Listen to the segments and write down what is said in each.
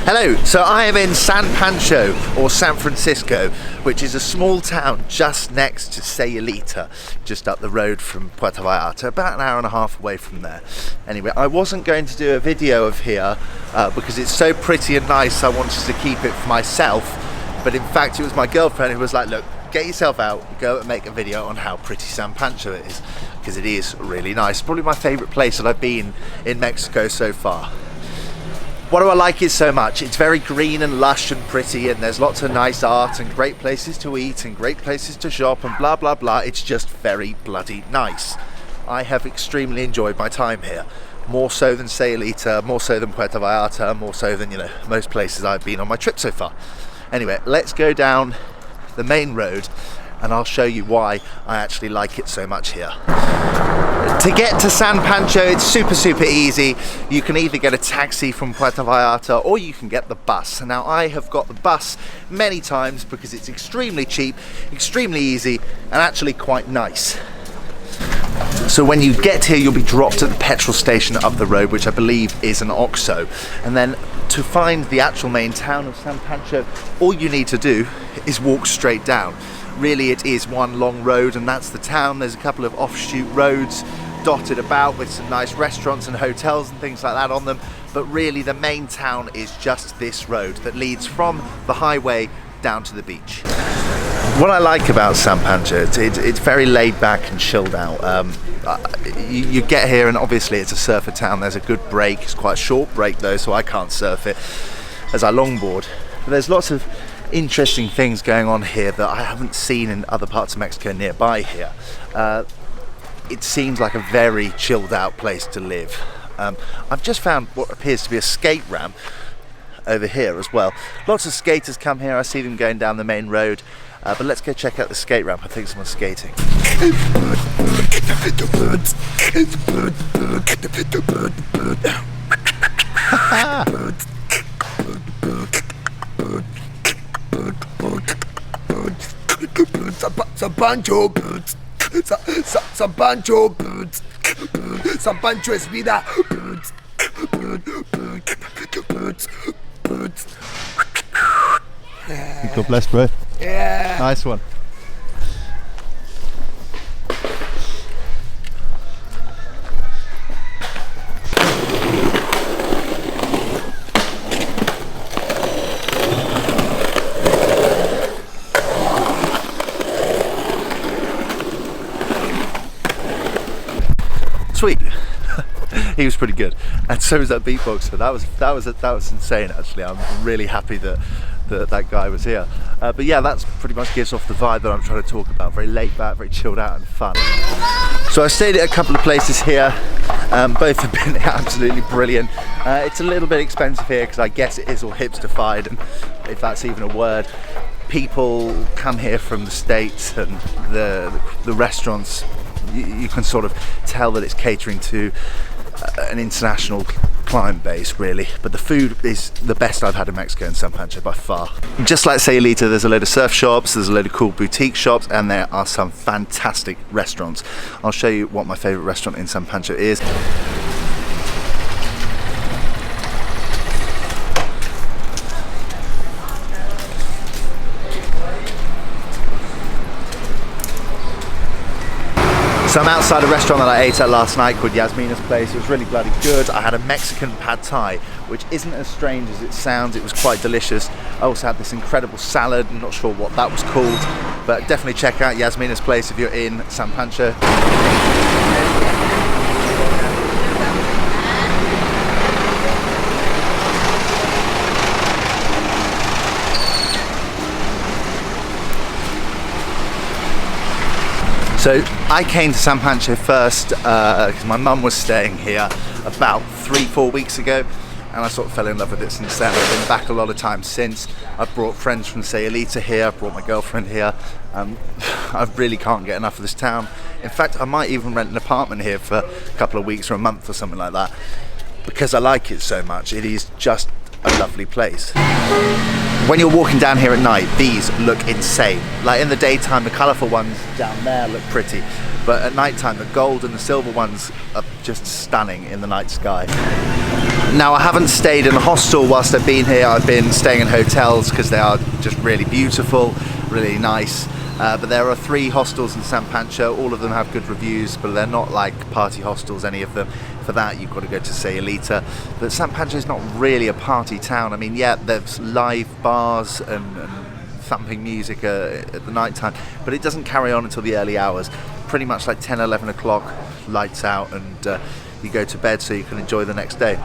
Hello, so I am in San Pancho, or San Francisco, which is a small town just next to Sayulita, just up the road from Puerto Vallarta, about an hour and a half away from there. Anyway, I wasn't going to do a video of here because it's so pretty and nice, I wanted to keep it for myself, but in fact it was my girlfriend who was like, look, get yourself out, go and make a video on how pretty San Pancho is, because it is really nice. Probably my favourite place that I've been in Mexico so far. What do I like it so much? It's very green and lush and pretty, and there's lots of nice art and great places to eat and great places to shop and blah blah blah. It's just very bloody nice. I have extremely enjoyed my time here. More so than Sayulita, more so than Puerto Vallarta, more so than, most places I've been on my trip so far. Anyway, let's go down the main road and I'll show you why I actually like it so much here. To get to San Pancho, it's super easy. You can either get a taxi from Puerto Vallarta or you can get the bus. Now I have got the bus many times because it's extremely cheap, extremely easy, and actually quite nice. So when you get here, you'll be dropped at the petrol station up the road, which I believe is an OXXO. And then to find the actual main town of San Pancho, all you need to do is walk straight down. Really, it is one long road and that's the town. There's a couple of offshoot roads dotted about with some nice restaurants and hotels and things like that on them. But really, the main town is just this road that leads from the highway down to the beach. What I like about San Pancho, it's very laid back and chilled out. You get here and obviously it's a surfer town. There's a good break. It's quite a short break though, so I can't surf it as I longboard. But there's lots of interesting things going on here that I haven't seen in other parts of Mexico nearby here. It seems like a very chilled out place to live. I've just found what appears to be a skate ramp over here as well. Lots of skaters come here, I see them going down the main road, but let's go check out the skate ramp. I think someone's skating. San Pancho, San Pancho, San Pancho es vida. God bless, bro. Yeah. Nice one. Sweet. He was pretty good, and so was that beatboxer. That was insane. Actually, I'm really happy that guy was here. But yeah, that's pretty much gives off the vibe that I'm trying to talk about. Very laid back, very chilled out and fun. So I stayed at a couple of places here. Both have been absolutely brilliant. It's a little bit expensive here because I guess it is all hipster-fied, and if that's even a word. People come here from the States, and the restaurants, you can sort of tell that it's catering to an international client base, really. But the food is the best I've had in Mexico and San Pancho by far. Just like Sayulita, there's a load of surf shops, there's a load of cool boutique shops, and there are some fantastic restaurants. I'll show you what my favourite restaurant in San Pancho is. So I'm outside a restaurant that I ate at last night called Yasmina's Place. It was really bloody good. I had a Mexican pad thai, which isn't as strange as it sounds. It was quite delicious. I also had this incredible salad. I'm not sure what that was called, but definitely check out Yasmina's Place if you're in San Pancho. So I came to San Pancho first because my mum was staying here about 3-4 weeks ago, and I sort of fell in love with it since then. I've been back a lot of times since. I've brought friends from Sayulita here, I've brought my girlfriend here. I really can't get enough of this town. In fact, I might even rent an apartment here for a couple of weeks or a month or something like that, because I like it so much. It is just a lovely place. When you're walking down here at night, these look insane. Like in the daytime, the colourful ones down there look pretty, but at night time, the gold and the silver ones are just stunning in the night sky. Now, I haven't stayed in a hostel whilst I've been here. I've been staying in hotels because they are just really beautiful, really nice. But there are 3 hostels in San Pancho. All of them have good reviews, but they're not like party hostels, any of them. For that, you've got to go to Sayulita. But San Pancho is not really a party town. I mean, yeah, there's live bars and thumping music at the night time, but it doesn't carry on until the early hours. Pretty much like 10, 11 o'clock, lights out, and you go to bed so you can enjoy the next day.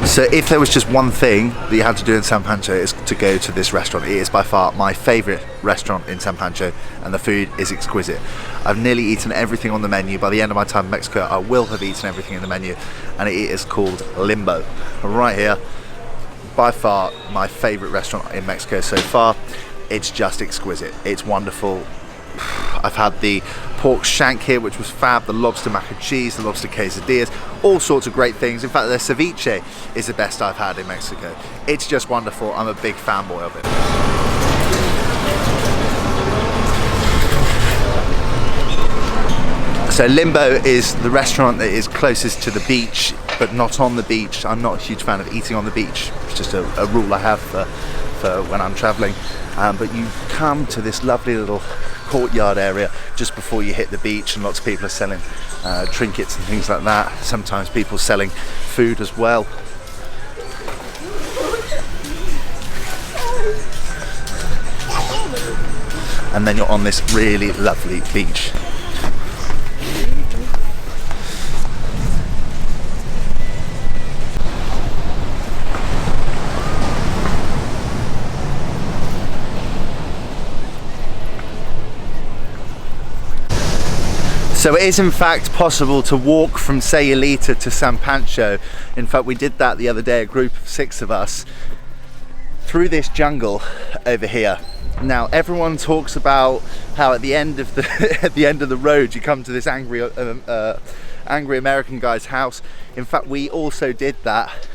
So if there was just one thing that you had to do in San Pancho, is to go to this restaurant. It is by far my favourite restaurant in San Pancho, and the food is exquisite. I've nearly eaten everything on the menu. By the end of my time in Mexico, I will have eaten everything in the menu, and it is called Limbo. Right here, by far my favourite restaurant in Mexico so far. It's just exquisite. It's wonderful. I've had the pork shank here, which was fab, the lobster mac and cheese, the lobster quesadillas, all sorts of great things. In fact, their ceviche is the best I've had in Mexico. It's just wonderful. I'm a big fanboy of it. So Limbo is the restaurant that is closest to the beach, but not on the beach. I'm not a huge fan of eating on the beach. It's just a rule I have for when I'm traveling. But you come to this lovely little courtyard area just before you hit the beach, and lots of people are selling trinkets and things like that. Sometimes people selling food as well. And then you're on this really lovely beach. So it is in fact possible to walk from Sayulita to San Pancho. In fact, we did that the other day, a group of 6 of us, through this jungle over here. Now everyone talks about how at the end of the road you come to this angry American guy's house. In fact, we also did that.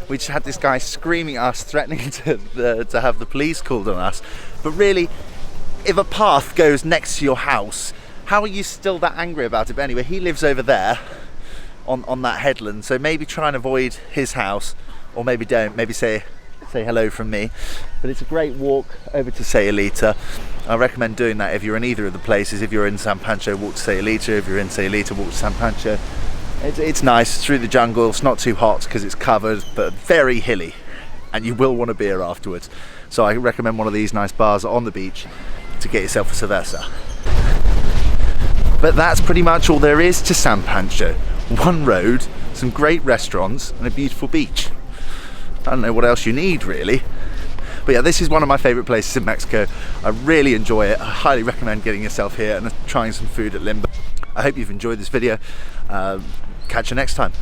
We just had this guy screaming at us, threatening to have the police called on us. But really, if a path goes next to your house, how are you still that angry about it? But anyway, he lives over there on that headland, so maybe try and avoid his house, or maybe don't. Maybe say hello from me. But it's a great walk over to Sayulita. I recommend doing that if you're in either of the places. If you're in San Pancho, walk to Sayulita. If you're in Sayulita, walk to San Pancho. It's nice, it's through the jungle. It's not too hot because it's covered, but very hilly, and you will want a beer afterwards. So I recommend one of these nice bars on the beach to get yourself a cerveza. But that's pretty much all there is to San Pancho. One road, some great restaurants, and a beautiful beach. I don't know what else you need, really. But yeah, this is one of my favourite places in Mexico. I really enjoy it. I highly recommend getting yourself here and trying some food at Limbo. I hope you've enjoyed this video. Catch you next time.